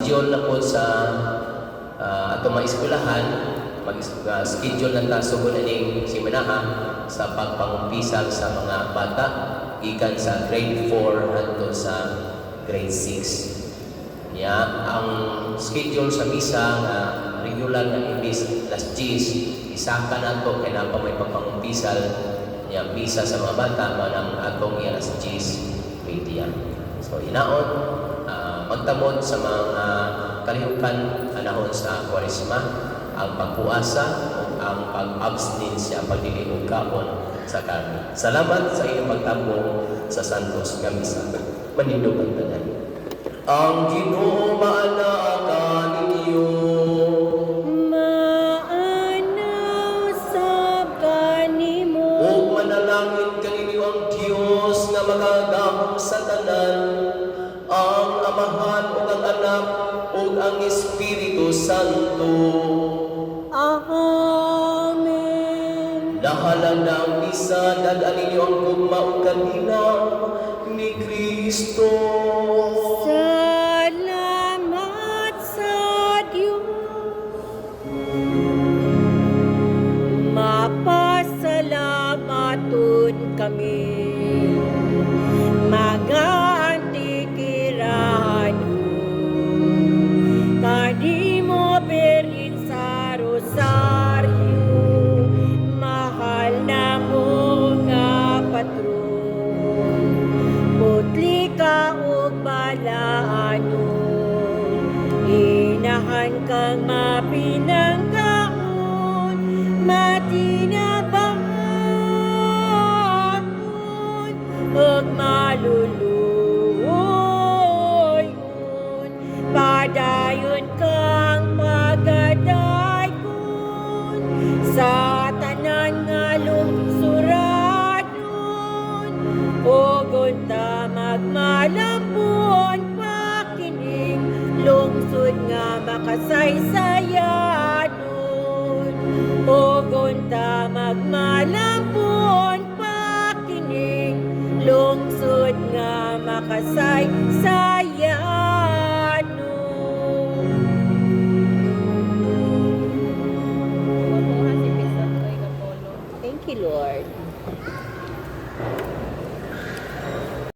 schedule na po sa atong mga eskwelahan, mag-schedule na ta sugod aning siminaha sa pagpangumpisal sa mga bata gikan sa grade 4 hangtod sa grade 6. Ang schedule sa misa nga regular na imbis las 10, isaka na ito kaya na pa may pagpangumpisal misa sa mga bata manang atong alas 10 media. So inaon magtamod sa mga kalihukan anahon sa Kwaresma ang pagpuasa o ang pag-abstinensya pagdili og kaon sa karne. Salamat sa inyong pagtambong sa Santos nga misa. Manindog ang tanan. Ang Ginoo maanaa ninyo. Maanaw sa kanimo. O manalangin kaninyo ang Dios nga makagahom sa tanan, ang Amahan o ang Anak o ang Espiritu Santo. Amen. Dahalan ng misa, dadan ninyo ang gugma o kanina ni Kristo. Salamat sa Diyos. Mapasalamatun kami. Magantikirahan kanimo berin sa rosaryo. Mahal na mo nga patron. Putli ka o balaano. Inahan kang mapinanggaon. Matinabangon ug maluluoy. Padayon kang pagadayon sa tanan nga lungsuranon. Ug unta magmalambon pakinig lungsod nga makasaysayanon.